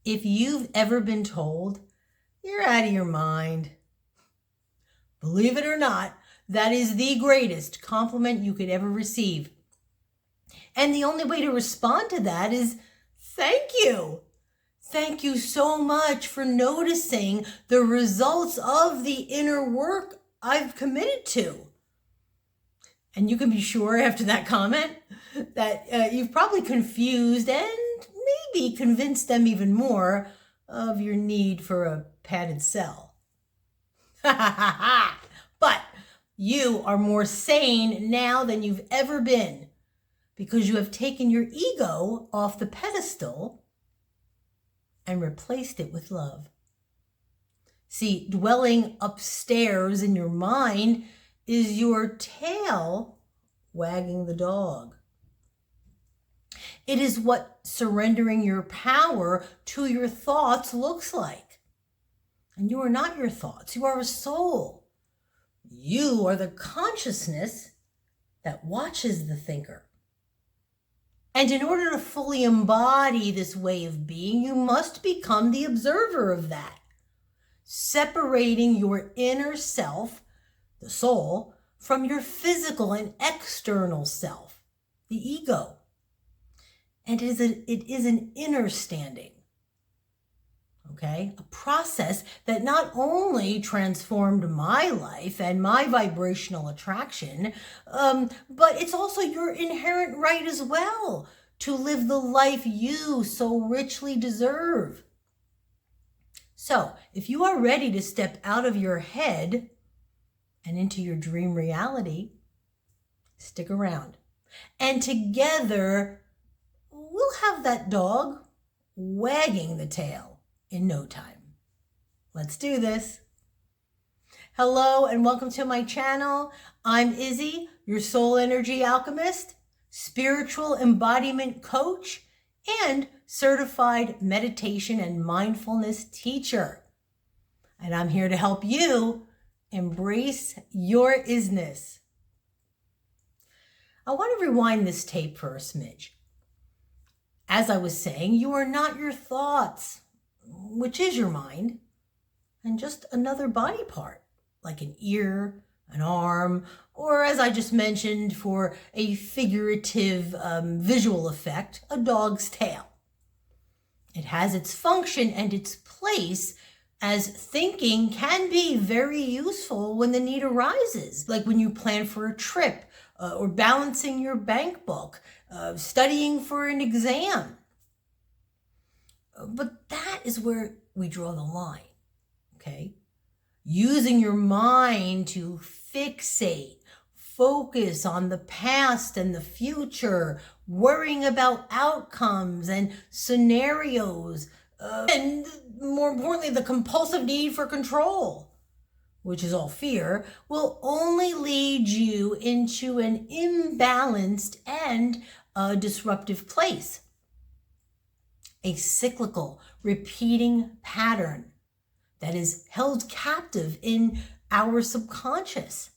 If you've ever been told you're out of your mind, believe it or not, that is the greatest compliment you could ever receive. And the only way to respond to that is thank you. Thank you so much for noticing the results of the inner work I've committed to. And you can be sure after that comment that you've probably confused and maybe convinced them even more of your need for a padded cell. But you are more sane now than you've ever been because you have taken your ego off the pedestal and replaced it with love. See, dwelling upstairs in your mind is your tail wagging the dog. It is what surrendering your power to your thoughts looks like. And you are not your thoughts. You are a soul. You are the consciousness that watches the thinker. And in order to fully embody this way of being, you must become the observer of that, separating your inner self, the soul, from your physical and external self, the ego. And it is an inner standing, okay? A process that not only transformed my life and my vibrational attraction, but it's also your inherent right as well to live the life you so richly deserve. So, if you are ready to step out of your head and into your dream reality, stick around. And together, we'll have that dog wagging the tail in no time. Let's do this. Hello and welcome to my channel. I'm Izzy, your soul energy alchemist, spiritual embodiment coach, and certified meditation and mindfulness teacher. And I'm here to help you embrace your IZ-NESS. I want to rewind this tape for a smidge. As I was saying, you are not your thoughts, which is your mind, and just another body part, like an ear, an arm, or as I just mentioned, for a figurative visual effect, a dog's tail. It has its function and its place, as thinking can be very useful when the need arises, like when you plan for a trip, or balancing your bank book, studying for an exam. But that is where we draw the line, okay? Using your mind to fixate, focus on the past and the future, worrying about outcomes and scenarios, and more importantly, the compulsive need for control, which is all fear, will only lead you into an imbalanced and disruptive place. A cyclical, repeating pattern that is held captive in our subconscious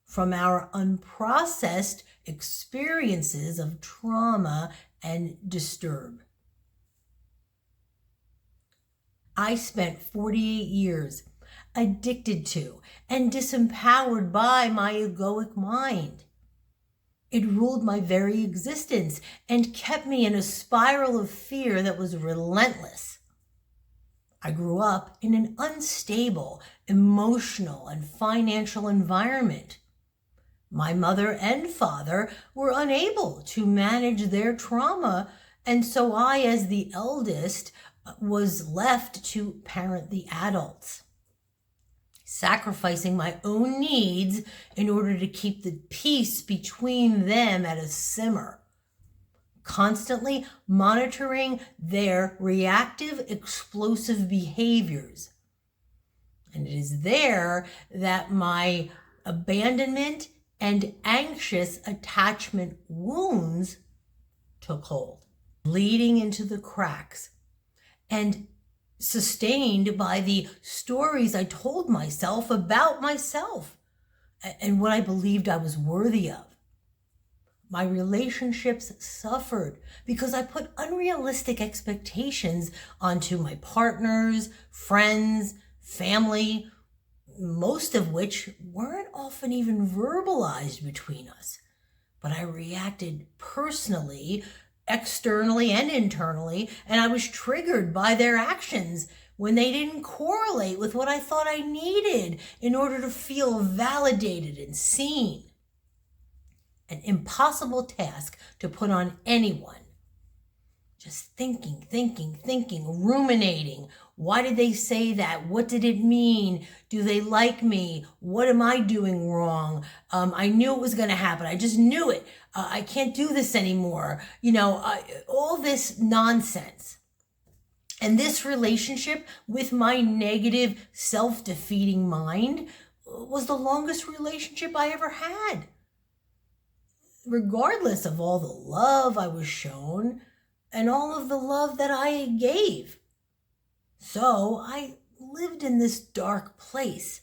from our unprocessed experiences of trauma and disturb. I spent 48 years addicted to and disempowered by my egoic mind. It ruled my very existence and kept me in a spiral of fear that was relentless. I grew up in an unstable, emotional, and financial environment. My mother and father were unable to manage their trauma, and so I, as the eldest, was left to parent the adults, sacrificing my own needs in order to keep the peace between them at a simmer, constantly monitoring their reactive, explosive behaviors. And it is there that my abandonment and anxious attachment wounds took hold, bleeding into the cracks and sustained by the stories I told myself about myself and what I believed I was worthy of. My relationships suffered because I put unrealistic expectations onto my partners, friends, family, most of which weren't often even verbalized between us. But I reacted personally, externally and internally, and I was triggered by their actions when they didn't correlate with what I thought I needed in order to feel validated and seen. An impossible task to put on anyone. Just thinking, ruminating. Why did they say that? What did it mean? Do they like me? What am I doing wrong? I knew it was going to happen. I just knew it. I can't do this anymore. All this nonsense. And this relationship with my negative, self-defeating mind was the longest relationship I ever had. Regardless of all the love I was shown and all of the love that I gave. So I lived in this dark place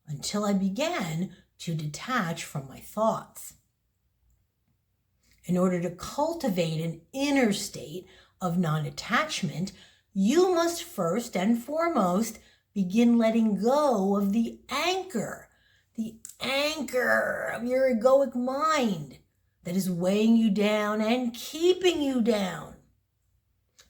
until I began to detach from my thoughts. In order to cultivate an inner state of non-attachment, you must first and foremost begin letting go of the anchor of your egoic mind that is weighing you down and keeping you down.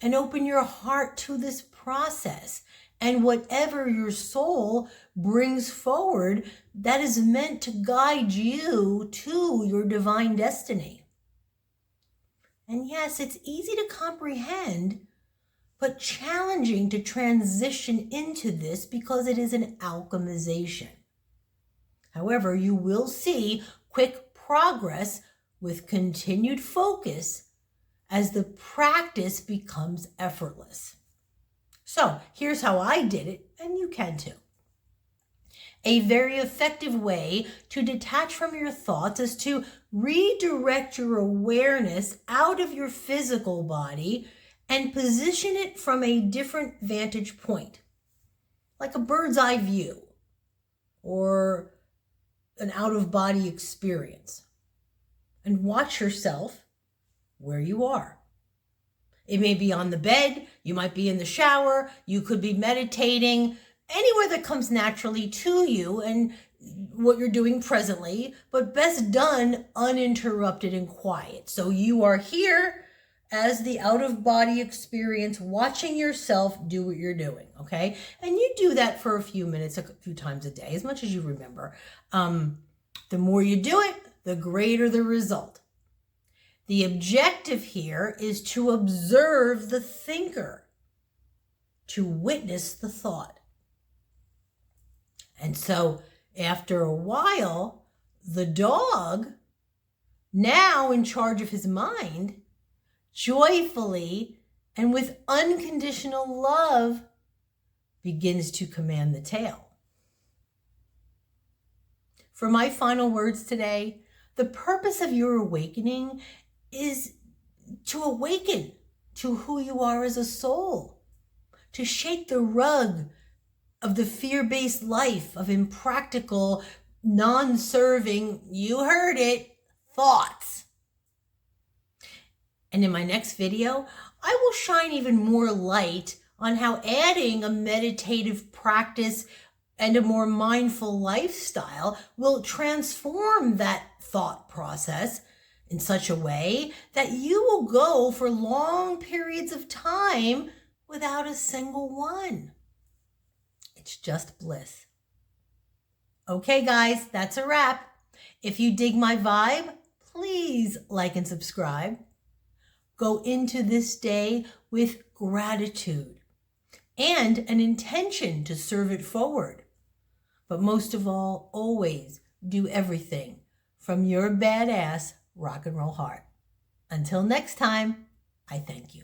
And open your heart to this process and whatever your soul brings forward that is meant to guide you to your divine destiny. And yes, it's easy to comprehend, but challenging to transition into this because it is an alchemization. However, you will see quick progress with continued focus as the practice becomes effortless. So here's how I did it, and you can too. A very effective way to detach from your thoughts is to redirect your awareness out of your physical body and position it from a different vantage point, like a bird's eye view or an out-of-body experience. And watch yourself where you are. It may be on the bed, you might be in the shower, you could be meditating, anywhere that comes naturally to you and what you're doing presently, but best done uninterrupted and quiet. So you are here as the out-of-body experience, watching yourself do what you're doing, okay? And you do that for a few minutes, a few times a day, as much as you remember. The more you do it, the greater the result. The objective here is to observe the thinker, to witness the thought. And so after a while, the dog, now in charge of his mind, joyfully and with unconditional love, begins to command the tail. For my final words today, the purpose of your awakening is to awaken to who you are as a soul, to shake the rug of the fear-based life of impractical, non-serving, you heard it, thoughts. And in my next video, I will shine even more light on how adding a meditative practice and a more mindful lifestyle will transform that thought process in such a way that you will go for long periods of time without a single one. It's just bliss. Okay, guys, that's a wrap. If you dig my vibe, please like and subscribe. Go into this day with gratitude and an intention to serve it forward. But most of all, always do everything from your badass rock and roll heart. Until next time, I thank you.